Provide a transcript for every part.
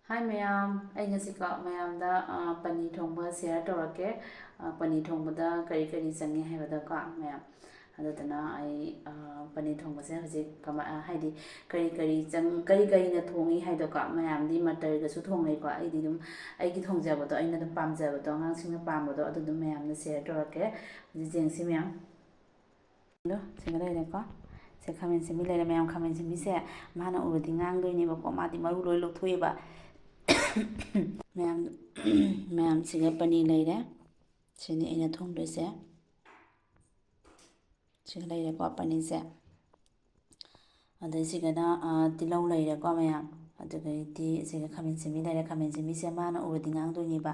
ꯍꯥꯏ ꯃꯌꯥꯝ, ꯑꯩ ꯉꯁꯤꯀꯣ ꯃꯌꯥꯝꯗ ꯄꯅꯤꯔ ꯊꯣꯡꯕ ꯁꯦꯌꯔ ꯇꯧꯔꯛꯀꯦ꯫ ꯄꯅꯤꯔ ꯊꯣꯡꯕꯗ ꯀꯔꯤ ꯀꯔꯤ ꯆꯪꯉꯤ ꯍꯥꯏꯕꯗꯀꯣ ꯃꯌꯥꯝ꯫ ꯑꯗꯨꯗꯨꯅ ꯑꯩ ꯄꯅꯤꯔ ꯊꯣꯡꯕꯁꯦ ꯍꯧꯖꯤꯛ ꯍꯥꯏꯗꯤ ꯀꯔꯤ ꯀꯔꯤꯅ ꯊꯣꯡꯉꯤ ꯍꯥꯏꯗꯣꯀꯣ ꯃꯌꯥꯝꯗꯤ ꯃꯇꯔꯒꯁꯨ ꯊꯣꯡꯅꯩꯀꯣ꯫ ꯑꯩꯗꯤ ꯑꯗꯨꯝ ꯑꯩꯒꯤ ꯊꯣꯡꯖꯕꯗꯣ ꯑꯩꯅ ꯑꯗꯨꯝ ꯄꯥꯝꯖꯕꯗꯣ ꯑꯉꯥꯡꯁꯤꯡꯅ ꯄꯥꯝꯕꯗꯣ ꯑꯗꯨꯝ ꯃꯌꯥꯝꯅ ꯁꯦꯌꯔ ꯇꯧꯔꯛꯀꯦ꯫ ꯍꯧꯖꯤꯛ ꯌꯦꯡꯁꯤ ꯃꯌꯥꯝ꯫ ꯑꯗꯣ ꯁꯤꯒ ꯂꯩꯔꯦꯀꯣ꯫ ꯁꯦ ꯈꯥꯃꯦꯟ ꯑꯁꯤꯟꯕꯤ ꯂꯩꯔꯦ ꯃꯌꯥꯝ, ꯈꯥꯃꯦꯟ ꯑꯁꯤꯟꯕꯤꯁꯦ ꯃꯥꯅ ꯎꯔꯗꯤ ꯉꯥꯡꯗꯣꯏꯅꯦꯕꯀꯣ, ꯃꯥꯗꯤ ꯃꯔꯨ ꯂꯣꯏ ꯂꯧꯊꯣꯛꯑꯦꯕ꯫ ꯃꯌꯥꯝ ꯃꯌꯥꯝꯁꯤꯒ ꯄꯅꯤꯔ ꯂꯩꯔꯦ, ꯁꯤꯅꯤ ꯑꯩꯅ ꯊꯣꯡꯗꯣꯏꯁꯦ꯫ ꯁꯤꯒ ꯂꯩꯔꯦꯀꯣ ꯄꯅꯤꯔꯁꯦ꯫ ꯑꯗꯩꯁꯤꯒꯅ ꯇꯤꯜꯍꯧ ꯂꯩꯔꯦꯀꯣ ꯃꯌꯥꯝ꯫ ꯑꯗꯨꯗꯩꯗꯤ ꯁꯤꯒ ꯈꯥꯃꯦꯟ ꯑꯁꯤꯟꯕꯤ ꯂꯩꯔꯦ꯫ ꯈꯥꯃꯦꯟ ꯑꯁꯤꯟꯕꯤꯁꯦ ꯃꯥꯅ ꯎꯔꯗꯤ ꯉꯥꯡꯗꯣꯏꯅꯦꯕ,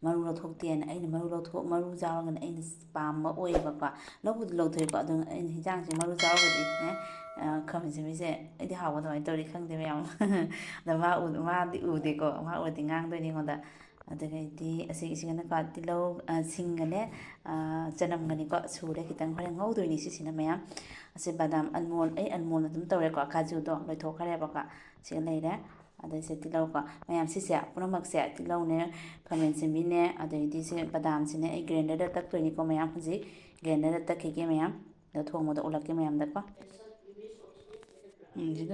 ꯃꯔꯨ ꯂꯧꯊꯣꯛꯇꯦꯅ꯫ ꯑꯩꯅ ꯃꯔꯨ ꯌꯥꯎꯔꯒꯅ ꯑꯩꯅ ꯄꯥꯝꯕ ꯑꯣꯏꯌꯦꯕꯀꯣ꯫ ꯂꯧꯕꯨꯗꯤ ꯂꯧꯊꯣꯛꯑꯦꯀꯣ, ꯑꯗꯨ ꯑꯩꯅ ꯍꯤꯟꯖꯥꯡꯁꯦ ꯃꯔꯨ ꯌꯥꯎꯔꯒꯗꯤ ꯈꯥꯃꯦꯟ ꯑꯁꯤꯟꯕꯤꯁꯦ ꯑꯩꯗꯤ ꯍꯥꯎꯕ ꯑꯗꯨꯃꯥꯏꯅ ꯇꯧꯔꯤ ꯈꯪꯗꯦ ꯃꯌꯥꯝ꯫ ꯑꯗ ꯃꯥꯗꯤ ꯎꯗꯦꯀꯣ, ꯃꯥ ꯎꯔꯗꯤ ꯉꯥꯡꯗꯣꯏꯅꯤ ꯑꯩꯉꯣꯟꯗ꯫ ꯑꯗꯨꯗꯩꯗꯤ ꯑꯁꯤꯒꯤꯁꯤꯒꯅꯀꯣ ꯇꯤꯜꯍꯧ, ꯁꯤꯡꯒꯅꯦ ꯆꯅꯝꯒꯅꯤꯀꯣ ꯁꯨꯔꯦ ꯈꯤꯇꯪ ꯍꯣꯔꯦꯟ ꯉꯧꯗꯣꯏꯅꯤ ꯁꯤꯁꯤꯅ ꯃꯌꯥꯝ꯫ ꯑꯁꯤ ꯕꯗꯥꯝ ꯑꯩ ꯑꯜꯃꯣꯟ ꯑꯗꯨꯝ ꯇꯧꯔꯦꯀꯣ, ꯀꯥꯖꯨꯗꯣ ꯂꯣꯏꯊꯣꯛꯈ꯭ꯔꯦꯕꯀꯣ꯫ ꯁꯤꯒ ꯂꯩꯔꯦ꯫ ꯑꯗꯩꯁꯦ ꯇꯤꯜꯍꯧꯀꯣ ꯃꯌꯥꯝ, ꯁꯤꯁꯦ ꯄꯨꯝꯅꯃꯛꯁꯦ ꯇꯤꯜꯍꯧꯅꯦ, ꯈꯥꯃꯦꯟ ꯑꯁꯤꯟꯕꯤꯅꯦ, ꯑꯗꯩꯗꯤ ꯁꯦ ꯕꯗꯥꯝꯁꯤꯅꯦ ꯑꯩ ꯒ꯭ꯔꯦꯟꯗꯔꯗ ꯇꯛꯇꯣꯏꯅꯤꯀꯣ ꯃꯌꯥꯝ꯫ ꯍꯧꯖꯤꯛ ꯒ꯭ꯔꯦꯟꯗꯔꯗ ꯇꯛꯈꯤꯒꯦ ꯃꯌꯥꯝ, ꯑꯗꯣ ꯊꯣꯡꯕꯗ ꯑꯣꯜꯂꯛꯀꯦ ꯃꯌꯥꯝꯗꯀꯣ꯫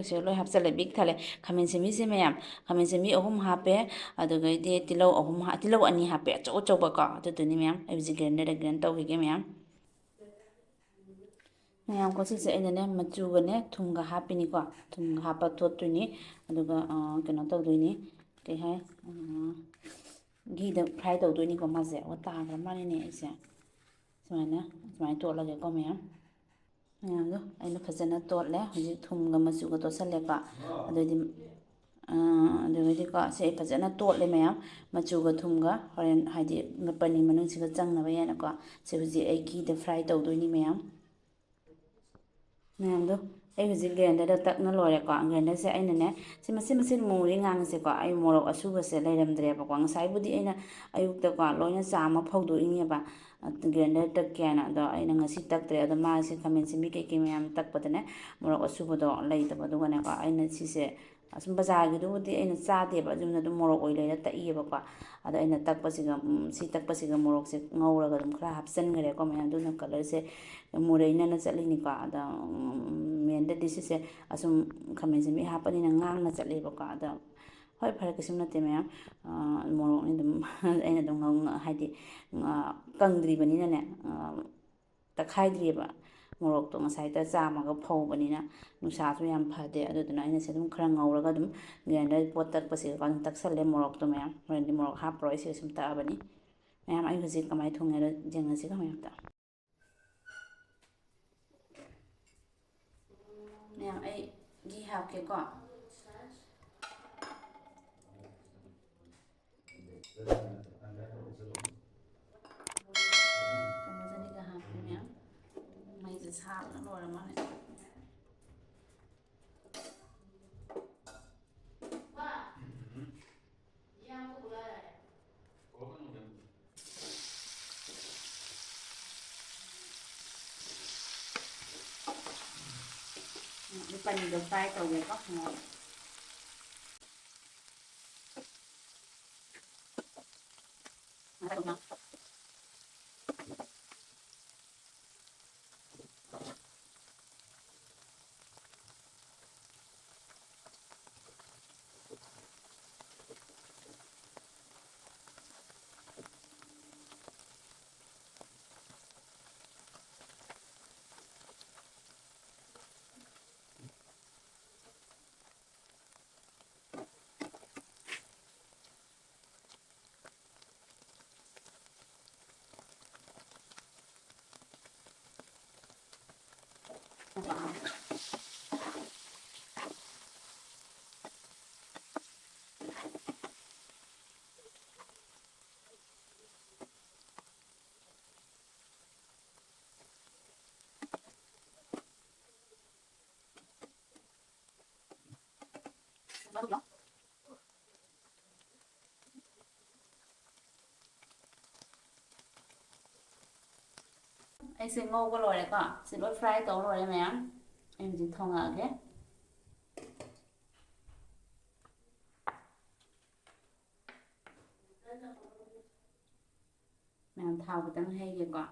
ꯁꯤꯗ ꯂꯣꯏ ꯍꯥꯞꯆꯤꯜꯂꯦ ꯕꯤꯛ ꯊꯜꯂꯦ꯫ ꯈꯥꯃꯦꯟ ꯑꯁꯤꯟꯕꯤꯁꯦ ꯃꯌꯥꯝ, ꯈꯥꯃꯦꯟ ꯑꯁꯤꯟꯕꯤ 3 ꯍꯥꯞꯄꯦ, ꯑꯗꯨꯒꯩꯗꯤ ꯇꯤꯜꯍꯧ 2 ꯍꯥꯞꯄꯦ ꯑꯆꯧ ꯑꯆꯧꯕꯀꯣ꯫ ꯑꯗꯨꯗꯨꯅꯤ ꯃꯌꯥꯝ, ꯑꯩ ꯍꯧꯖꯤꯛ ꯒ꯭ꯔꯦꯟꯗꯔꯗ ꯒ꯭ꯔꯦꯟ ꯇꯧꯈꯤꯒꯦ ꯃꯌꯥꯝ꯫ ꯃꯌꯥꯝꯀꯣ ꯁꯤꯁꯦ ꯑꯩꯅꯅꯦ ꯃꯆꯨꯒꯅꯦ ꯊꯨꯝꯒ ꯍꯥꯞꯄꯤꯅꯤꯀꯣ, ꯊꯨꯝꯒ ꯍꯥꯞꯄ ꯇꯣꯠꯇꯣꯏꯅꯤ꯫ ꯑꯗꯨꯒ ꯀꯩꯅꯣ ꯇꯧꯗꯣꯏꯅꯤ, ꯀꯩ ꯍꯥꯏ, ꯘꯤꯗ ꯐ꯭ꯔꯥꯏ ꯇꯧꯗꯣꯏꯅꯤꯀꯣ ꯃꯥꯁꯦ꯫ ꯇꯥꯈ꯭ꯔ ꯃꯥꯜꯂꯤꯅꯦ ꯑꯩꯁꯦ꯫ ꯁꯨꯃꯥꯏꯅ ꯇꯣꯠꯂꯒꯦꯀꯣ ꯃꯌꯥꯝ꯫ ꯃꯌꯥꯝꯗꯣ ꯑꯩꯅ ꯐꯖꯅ ꯇꯣꯠꯂꯦ ꯍꯧꯖꯤꯛ, ꯊꯨꯝꯒ ꯃꯆꯨꯒ ꯇꯣꯠꯁꯜꯂꯦꯀꯣ꯫ ꯑꯗꯨꯗꯩꯗꯤꯀꯣ ꯁꯤ ꯑꯩ ꯐꯖꯅ ꯇꯣꯠꯂꯦ ꯃꯌꯥꯝ, ꯃꯆꯨꯒ ꯊꯨꯝꯒ ꯍꯣꯔꯦꯟ ꯍꯥꯏꯗꯤ ꯄꯅꯤꯔ ꯃꯅꯨꯡꯁꯤꯒ ꯆꯪꯅꯕ ꯌꯥꯏꯅꯀꯣ꯫ ꯁꯤ ꯍꯧꯖꯤꯛ ꯑꯩ ꯘꯤꯗ ꯐ꯭ꯔꯥꯏ ꯇꯧꯗꯣꯏꯅꯤ ꯃꯌꯥꯝ꯫ ꯃꯌꯥꯝꯗꯣ ꯑꯩ ꯍꯧꯖꯤꯛ ꯒ꯭ꯔꯦꯟꯗꯔꯗ ꯇꯛꯅ ꯂꯣꯏꯔꯦꯀꯣ꯫ ꯒ꯭ꯔꯦꯟꯗꯔꯁꯦ ꯑꯩꯅꯅꯦ ꯁꯤ ꯃꯆꯦꯠ ꯃꯨꯔꯤ ꯉꯥꯡꯉꯤꯁꯦꯀꯣ, ꯑꯩ ꯃꯣꯔꯣꯛ ꯑꯁꯨꯕꯁꯦ ꯂꯩꯔꯝꯗ꯭ꯔꯦꯕꯀꯣ꯫ ꯉꯁꯥꯏꯕꯨꯗꯤ ꯑꯩꯅ ꯑꯌꯨꯛꯇꯀꯣ ꯂꯣꯏꯅ ꯆꯥꯝꯃ ꯐꯧꯗꯣꯛꯏꯅꯦꯕ ꯒ꯭ꯔꯦꯟꯗꯔ ꯇꯛꯀꯦ ꯍꯥꯏꯅ꯫ ꯑꯗꯣ ꯑꯩꯅ ꯉꯁꯤ ꯇꯛꯇ꯭ꯔꯦ꯫ ꯑꯗꯣ ꯃꯥꯁꯦ ꯈꯥꯃꯦꯟ ꯑꯁꯤꯟꯕꯤ ꯀꯩꯀꯩ ꯃꯌꯥꯝ ꯇꯛꯄꯗꯅꯦ ꯃꯣꯔꯣꯛ ꯑꯁꯨꯕꯗꯣ ꯂꯩꯇꯕ, ꯑꯗꯨꯒꯅꯦꯀꯣ ꯑꯩꯅ ꯁꯤꯁꯦ ꯑꯁꯨꯝ ꯕꯖꯥꯔꯒꯤꯗꯨꯕꯨꯗꯤ ꯑꯩꯅ ꯆꯥꯗꯦꯕ, ꯑꯗꯨꯅ ꯑꯗꯨꯝ ꯃꯣꯔꯣꯛ ꯑꯣꯏꯅ ꯂꯩꯔ ꯇꯛꯏꯌꯦꯕꯀꯣ꯫ ꯑꯗꯣ ꯑꯩꯅ ꯇꯛꯄꯁꯤꯒ ꯃꯣꯔꯣꯛꯁꯦ ꯉꯧꯔꯒ ꯑꯗꯨꯝ ꯈꯔ ꯍꯥꯞꯆꯤꯟꯈ꯭ꯔꯦꯀꯣ ꯃꯌꯥꯝ꯫ ꯑꯗꯨꯅ ꯀꯂꯔꯁꯦ ꯃꯨꯔꯩꯅꯅ ꯆꯠꯂꯤꯅꯤꯀꯣ꯫ ꯑꯗ ꯃꯦꯟꯗꯗꯤ ꯁꯤꯁꯦ ꯑꯁꯨꯝ ꯈꯥꯃꯦꯟ ꯑꯁꯤꯟꯕꯤ ꯍꯥꯞꯄꯅꯤꯅ ꯉꯥꯡꯅ ꯆꯠꯂꯦꯕꯀꯣ꯫ ꯑꯗ ꯍꯣꯏ ꯐꯔꯦ, ꯀꯩꯁꯨꯝ ꯅꯠꯇꯦ ꯃꯌꯥꯝ꯫ ꯃꯣꯔꯣꯛꯅꯤ ꯑꯗꯨꯝ ꯑꯩꯅ ꯑꯗꯨꯝ ꯍꯥꯏꯗꯤ ꯀꯪꯗ꯭ꯔꯤꯕꯅꯤꯅꯅꯦ, ꯇꯛꯈꯥꯏꯗ꯭ꯔꯤꯑꯕ ꯃꯣꯔꯣꯛꯇꯣ ꯉꯁꯥꯏꯗ ꯆꯥꯝꯃꯒ ꯐꯧꯕꯅꯤꯅ ꯅꯨꯡꯁꯥꯁꯨ ꯌꯥꯝ ꯐꯗꯦ꯫ ꯑꯗꯨꯗꯨꯅ ꯑꯩꯅꯁꯦ ꯑꯗꯨꯝ ꯈꯔ ꯉꯧꯔꯒ ꯑꯗꯨꯝ ꯒ꯭ꯔꯦꯟꯗꯔ ꯄꯣꯠ ꯇꯛꯄꯁꯤꯒꯀꯣ ꯑꯗꯨꯝ ꯇꯛꯁꯜꯂꯦ ꯃꯣꯔꯣꯛꯇꯣ ꯃꯌꯥꯝ꯫ ꯍꯣꯔꯦꯟꯗꯤ ꯃꯣꯔꯣꯛ ꯍꯥꯞꯄꯔꯣꯏ, ꯁꯤꯒ ꯁꯨꯝ ꯇꯛꯑꯕꯅꯤ ꯃꯌꯥꯝ꯫ ꯑꯩ ꯍꯧꯖꯤꯛ ꯀꯃꯥꯏꯅ ꯊꯣꯡꯉꯦꯗꯣ ꯌꯦꯡꯉꯁꯤꯀꯣ ꯃꯌꯥꯝꯗ꯫ ꯃꯌꯥꯝ ꯑꯩ ꯘꯤ ꯍꯥꯞꯀꯦꯀꯣ꯫ ꯀꯩꯅꯣꯗꯅꯤꯒ ꯍꯥꯞꯄꯦ ꯃꯌꯥꯝ, ꯃꯩꯁꯦ ꯁꯥꯕꯅ ꯂꯣꯏꯔ ꯃꯥꯜꯂꯦ꯫ ꯄꯅꯤꯔꯗꯣ ꯐ꯭ꯔꯥꯏ ꯇꯧꯒꯦꯀꯣ꯫ ꯑꯩꯁꯦ ꯉꯧꯕ ꯂꯣꯏꯔꯦꯀꯣ, ꯁꯤ ꯂꯣꯏ ꯐ꯭ꯔꯥꯏ ꯇꯧ ꯂꯣꯏꯔꯦ ꯃꯌꯥꯝ꯫ ꯑꯩ ꯍꯧꯖꯤꯛ ꯊꯣꯡꯉꯛꯑꯒꯦ꯫ ꯃꯌꯥꯝ ꯊꯥꯎ ꯈꯤꯇꯪ ꯍꯩꯒꯦꯀꯣ꯫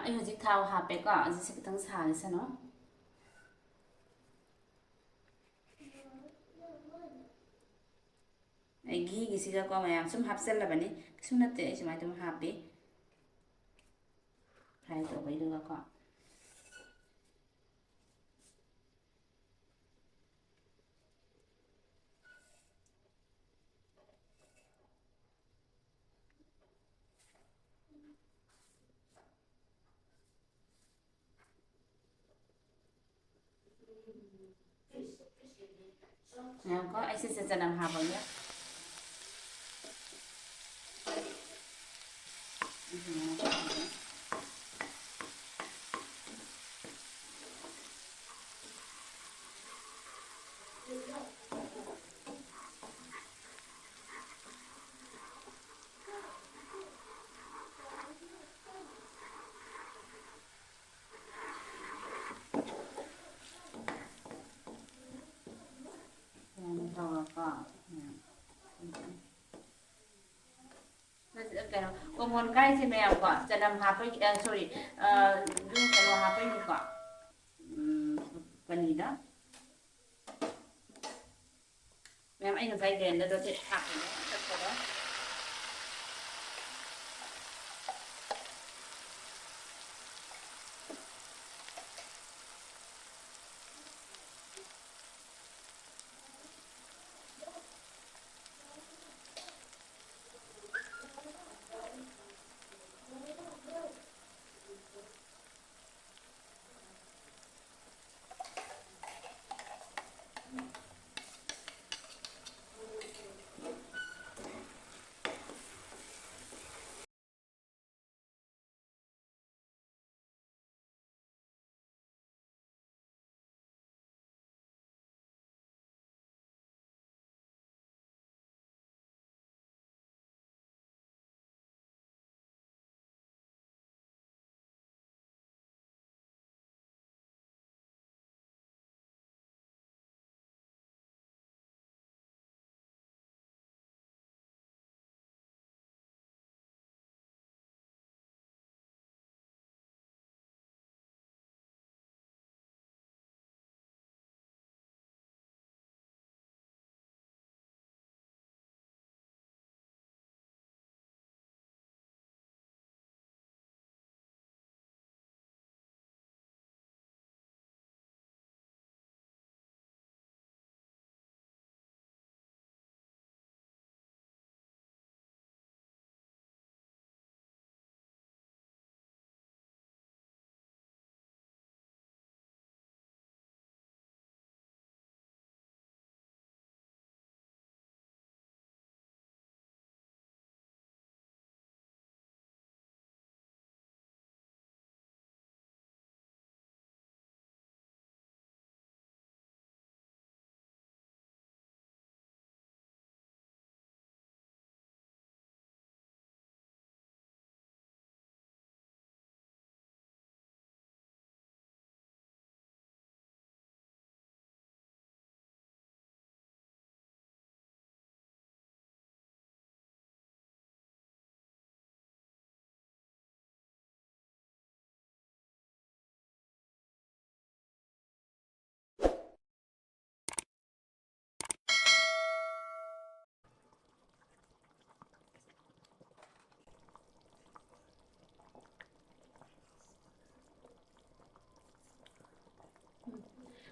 ꯑꯩ ꯍꯧꯖꯤꯛ ꯊꯥꯎ ꯍꯥꯞꯄꯦꯀꯣ ꯑꯁꯤꯁꯦ ꯈꯤꯇꯪ ꯁꯥꯍꯜꯂꯁꯅꯨ꯫ ꯑꯩ ꯘꯤꯒꯤꯁꯤꯒꯀꯣ ꯃꯌꯥꯝ ꯁꯨꯝ ꯍꯥꯞꯆꯜꯂꯕꯅꯤ ꯀꯩꯁꯨ ꯅꯠꯇꯦ ꯑꯩ ꯁꯨꯃꯥꯏꯅ ꯑꯗꯨꯝ ꯍꯥꯞꯄꯤ ꯐ꯭ꯔꯥꯏ ꯇꯧꯕꯩꯗꯨꯒꯀꯣ꯫ ꯉꯥꯏꯈꯣꯀꯣ ꯑꯩ ꯁꯤꯁꯦ ꯆꯅꯝ ꯍꯥꯞꯄꯒꯦ꯫ ꯀꯩꯅꯣ ꯀꯣꯡꯒꯣꯟ ꯀꯥꯏꯁꯦ ꯃꯌꯥꯝꯀꯣ ꯆꯅꯝ ꯍꯥꯞꯄꯒꯤ ꯁꯣꯔꯤ ꯑꯗꯨꯝ ꯀꯩꯅꯣ ꯍꯥꯞꯄꯩꯅꯤꯀꯣ ꯀꯔꯤꯗ ꯃꯌꯥꯝ ꯑꯩ ꯉꯁꯥꯏ ꯒ꯭ꯔꯦꯟꯗꯔꯗꯣ ꯍꯥꯞꯄꯤꯅꯦ ꯆꯠꯄꯗꯣ꯫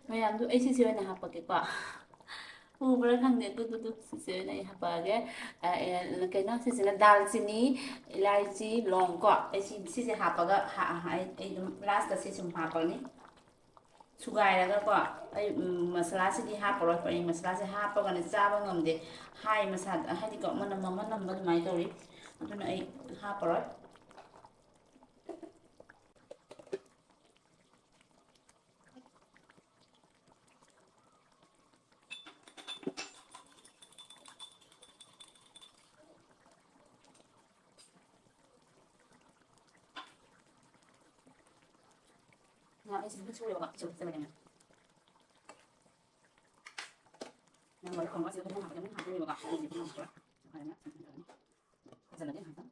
ꯃꯌꯥꯝꯗꯣ ꯑꯩ ꯁꯤꯁꯦ ꯑꯣꯏꯅ ꯍꯥꯞꯄꯒꯦꯀꯣ꯫ ꯎꯕ꯭ꯔꯥ ꯈꯪꯗꯦ ꯑꯗꯨ ꯁꯤꯁꯦ ꯑꯩ ꯍꯥꯄꯛꯑꯒꯦ ꯀꯩꯅꯣ ꯁꯤꯁꯤꯅ ꯗꯥꯜ ꯆꯤꯅꯤ ꯏꯂꯥꯏꯆꯤ ꯂꯣꯡ ꯀꯣ ꯑꯩ ꯁꯤꯁꯦ ꯍꯥꯞꯄꯒ ꯑꯩ ꯑꯗꯨꯝ ꯂꯥꯁꯇ ꯁꯤ ꯁꯨꯝ ꯍꯥꯞꯄꯅꯤ ꯁꯨꯒꯥꯏꯔꯒꯀꯣ ꯑꯩ ꯃꯁꯥꯂꯥꯁꯤꯗꯤ ꯍꯥꯞꯄꯔꯣꯏ ꯄꯅꯤꯔ ꯃꯁꯥꯂꯥꯁꯦ ꯍꯥꯞꯄꯒꯅ ꯆꯥꯕ ꯉꯝꯗꯦ ꯍꯥꯏ ꯃꯁꯥꯗ ꯍꯥꯏꯗꯤꯀꯣ ꯃꯅꯝ ꯑꯃ ꯅꯝꯕ ꯑꯗꯨꯃꯥꯏꯅ ꯇꯧꯔꯤ ꯑꯗꯨꯅ ꯑꯩ ꯍꯥꯞꯄꯔꯣꯏ ꯑꯩꯁꯦ ꯁꯨꯝ ꯁꯨꯔꯦꯕꯀꯣ ꯁꯨꯔꯦꯕ ꯅꯪ ꯃꯔꯨꯞ ꯈꯣꯡꯕꯁꯦ ꯑꯗꯨꯝ ꯍꯥꯞꯇꯣꯏꯅꯦꯕꯀꯣ ꯐꯖꯅꯗꯤ ꯍꯥꯞꯄ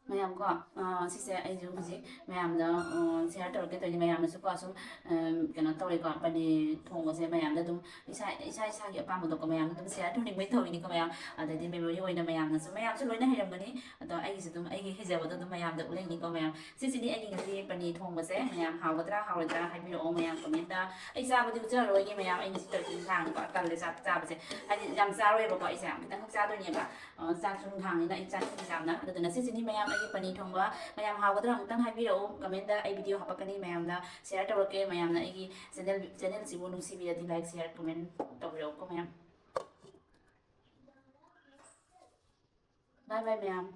ꯃꯌꯥꯝꯀꯣ ꯁꯤꯁꯦ ꯑꯩꯁꯨ ꯍꯧꯖꯤꯛ ꯃꯌꯥꯝꯗ ꯁꯦꯌꯔ ꯇꯧꯔꯛꯀꯦ ꯇꯧꯔꯤꯅꯤ ꯃꯌꯥꯝꯅꯁꯨꯀꯣ ꯁꯨꯝ ꯀꯩꯅꯣ ꯇꯧꯋꯦꯀꯣ ꯄꯅꯤꯔ ꯊꯣꯡꯕꯁꯦ ꯃꯌꯥꯝꯗ ꯑꯗꯨꯝ ꯏꯁꯥꯒꯤ ꯑꯄꯥꯝꯕꯗꯣꯀꯣ ꯃꯌꯥꯝꯗ ꯑꯗꯨꯝ ꯁꯦꯌꯔ ꯇꯧꯅꯤꯡꯕꯩ ꯇꯧꯔꯤꯅꯤꯀꯣ ꯃꯌꯥꯝ ꯑꯗꯩꯗꯤ ꯃꯦꯃꯣꯔꯤ ꯑꯣꯏꯅ ꯃꯌꯥꯝꯁꯨ ꯂꯣꯏꯅ ꯍꯩꯔꯝꯒꯅꯤ ꯑꯗꯣ ꯑꯩꯒꯤꯁꯨ ꯑꯗꯨꯝ ꯑꯩꯒꯤ ꯍꯩꯖꯕꯗꯣ ꯑꯗꯨꯝ ꯃꯌꯥꯝꯗ ꯎꯠꯂꯛꯏꯅꯤꯀꯣ ꯃꯌꯥꯝ ꯁꯤꯁꯤꯗꯤ ꯑꯩꯒꯤ ꯉꯁꯤ ꯄꯅꯤꯔ ꯊꯣꯡꯕꯁꯦ ꯃꯌꯥꯝ ꯍꯥꯎꯒꯗ꯭ꯔꯥ ꯍꯥꯎꯔꯣꯏꯗ꯭ꯔꯥ ꯍꯥꯏꯕꯤꯔꯛꯑꯣ ꯃꯌꯥꯝ ꯀꯃꯦꯟꯇ ꯑꯩ ꯆꯥꯕꯗꯤ ꯎꯠꯆꯔꯔꯣꯏꯒꯦ ꯃꯌꯥꯝ ꯑꯩ ꯉꯁꯤ ꯇꯧꯔꯤꯁꯦ ꯏꯟꯁꯥꯡꯀꯣ ꯇꯜꯂꯦ ꯆꯥꯕꯁꯦ ꯍꯥꯏꯗꯤ ꯌꯥꯝ ꯆꯥꯔꯣꯏꯕꯀꯣ ꯑꯩꯁꯦ ꯈꯤꯇꯪꯈꯛ ꯆꯥꯗꯣꯏꯅꯦꯕ ꯆꯥꯛꯁꯨ ꯅꯨꯡꯊꯥꯡꯅꯤꯅ ꯑꯩ ꯆꯥꯅꯤꯡꯉꯤ ꯌꯥꯝꯅ ꯑꯗꯨꯗꯨꯅ ꯁꯤꯁꯤꯅꯤ ꯃꯌꯥꯝ ꯑꯩꯒꯤ ꯄꯅꯤꯔ ꯊꯣꯡꯕ ꯃꯌꯥꯝ ꯍꯥꯎꯒꯗ꯭ꯔꯥ ꯑꯃꯨꯛꯇꯪ ꯍꯥꯏꯕꯤꯔꯛꯎ ꯀꯃꯦꯟꯇ ꯑꯩ ꯚꯤꯗꯤꯑꯣ ꯍꯥꯞꯄꯛꯀꯅꯤ ꯃꯌꯥꯝꯗ ꯁꯦꯌꯔ ꯇꯧꯔꯛꯀꯦ ꯃꯌꯥꯝꯅ ꯑꯩꯒꯤ ꯆꯦꯅꯦꯜꯁꯤꯕꯨ ꯅꯨꯡꯁꯤꯕꯤꯔꯗꯤ ꯂꯥꯏꯛ ꯁꯦꯌꯔ ꯀꯣꯃꯦꯟ ꯇꯧꯕꯤꯔꯛꯎꯀꯣ ꯃꯌꯥꯝ ꯕꯥꯏ ꯕꯥꯏ ꯃꯌꯥꯝ